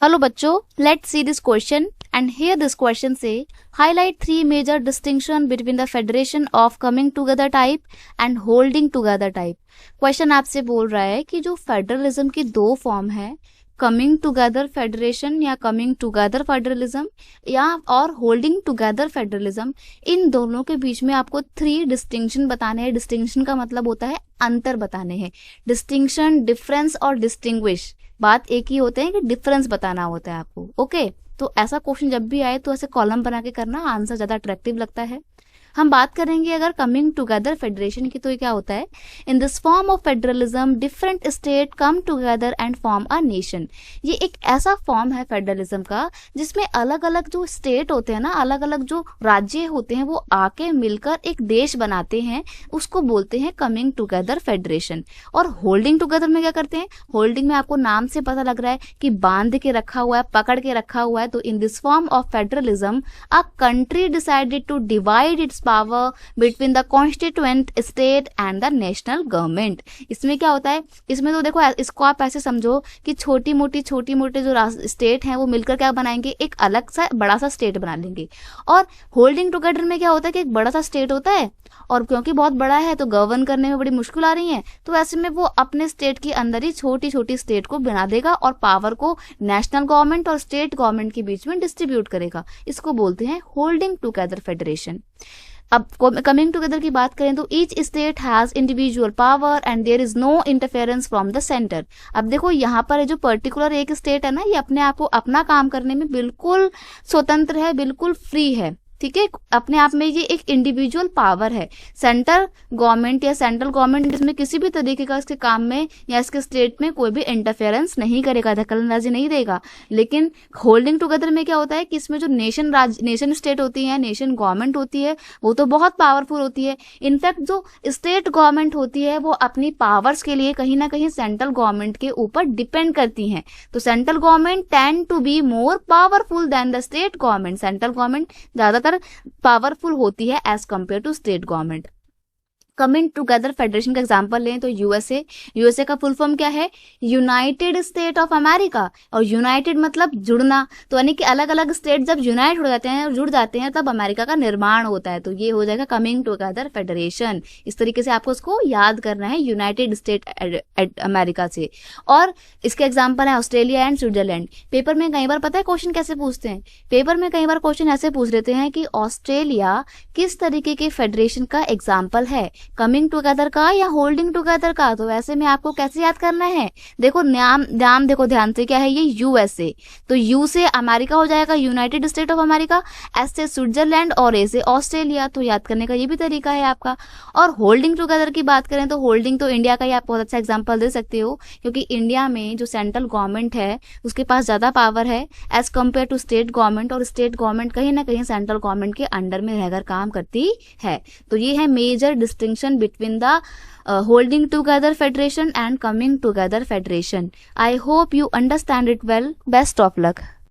Hello बच्चों, let's see this question and here this question से highlight 3 major distinction between the federation of coming together type and holding together type. Question आपसे बोल रहा है कि जो फेडरलिज्म की दो फॉर्म है, कमिंग टुगेदर फेडरेशन या कमिंग टुगेदर फेडरलिज्म या और होल्डिंग टुगेदर फेडरलिज्म, इन दोनों के बीच में आपको 3 डिस्टिंक्शन बताने हैं। डिस्टिंक्शन का मतलब होता है अंतर बताने हैं। डिस्टिंक्शन, डिफरेंस और डिस्टिंग्विश, बात एक ही होते हैं कि डिफरेंस बताना होता है आपको। ओके, तो ऐसा क्वेश्चन जब भी आए तो ऐसे कॉलम बना के करना, आंसर ज्यादा अट्रैक्टिव लगता है। हम बात करेंगे अगर कमिंग टुगेदर फेडरेशन की, तो ये क्या होता है, इन this form of federalism different state come together and form a nation. ये एक ऐसा फॉर्म है फेडरलिज्म का जिसमें अलग अलग जो स्टेट होते हैं ना, अलग अलग जो राज्य होते हैं, वो आके मिलकर एक देश बनाते हैं, उसको बोलते हैं कमिंग टुगेदर फेडरेशन। और होल्डिंग टुगेदर में क्या करते हैं, होल्डिंग में आपको नाम से पता लग रहा है कि बांध के रखा हुआ है, पकड़ के रखा हुआ है। तो in this form of federalism a country decided to divide its power between the constituent state and the national government. इसमें क्या होता है, इसमें तो देखो, इसको आप ऐसे समझो कि छोटी मोटी जो स्टेट हैं वो मिलकर क्या बनाएंगे, एक अलग सा बड़ा सा स्टेट बना लेंगे। और होल्डिंग टुगेदर में क्या होता है कि एक बड़ा सा स्टेट होता है और क्योंकि बहुत बड़ा है तो गवर्न करने में बड़ी मुश्किल आ रही है, तो ऐसे में वो अपने स्टेट के अंदर ही छोटी छोटी स्टेट को बना देगा और पावर को नेशनल गवर्नमेंट और स्टेट गवर्नमेंट के बीच में डिस्ट्रीब्यूट करेगा। इसको बोलते हैं होल्डिंग टुगेदर फेडरेशन। अब कमिंग टुगेदर की बात करें तो each state has individual power and there is no interference from the centre. अब देखो यहाँ पर जो पर्टिकुलर एक स्टेट है ना, ये अपने आप को अपना काम करने में बिल्कुल स्वतंत्र है, बिल्कुल फ्री है, ठीक है। अपने आप में ये एक इंडिविजुअल पावर है। सेंट्रल गवर्नमेंट या सेंट्रल गवर्नमेंट इसमें किसी भी तरीके का इसके काम में या इसके स्टेट में कोई भी इंटरफेरेंस नहीं करेगा, दखलंदाजी नहीं देगा। लेकिन होल्डिंग टुगेदर में क्या होता है कि इसमें जो नेशन स्टेट होती है, नेशन गवर्नमेंट होती है, वो तो बहुत पावरफुल होती है। इनफैक्ट जो स्टेट गवर्नमेंट होती है वो अपनी पावर्स के लिए कहीं ना कहीं सेंट्रल गवर्नमेंट के ऊपर डिपेंड करती हैं। तो central government tend to be more powerful than the state government. Central government ज्यादातर पावरफुल होती है as compare to state government. Coming together federation का एग्जांपल लें तो यूएसए का फुल फॉर्म क्या है, यूनाइटेड स्टेट ऑफ अमेरिका। और यूनाइटेड मतलब जुड़ना, तो यानी कि अलग अलग स्टेट जब यूनाइट हो जाते हैं, जुड़ जाते हैं, तब अमेरिका का निर्माण होता है। तो ये हो जाएगा कमिंग टुगेदर फेडरेशन। इस तरीके से आपको उसको याद करना है, यूनाइटेड स्टेट अमेरिका से। और इसके एग्जाम्पल है ऑस्ट्रेलिया एंड स्विट्जरलैंड। पेपर में कई बार पता है क्वेश्चन कैसे पूछते हैं, पेपर में कई बार क्वेश्चन ऐसे पूछ लेते हैं कि ऑस्ट्रेलिया किस तरीके के फेडरेशन का एग्जाम्पल है, कमिंग टुगेदर का या होल्डिंग टुगेदर का। तो वैसे में आपको कैसे याद करना है, देखो नाम देखो ध्यान से, क्या है ये, यूएसए। तो यू से अमेरिका हो जाएगा, United State of America, S से स्विट्जरलैंड और ए से ऑस्ट्रेलिया। तो याद करने का ये भी तरीका है आपका। और होल्डिंग टुगेदर की बात करें तो होल्डिंग तो इंडिया का ही आप बहुत अच्छा एग्जाम्पल दे सकते हो, क्योंकि इंडिया में जो सेंट्रल गवर्नमेंट है उसके पास ज्यादा पावर है as compare to state government, और स्टेट गवर्नमेंट कहीं ना कहीं सेंट्रल गवर्नमेंट के अंडर में रहकर काम करती है। तो ये है major distinction between the holding together federation and coming together federation. I hope you understand it well. Best of luck.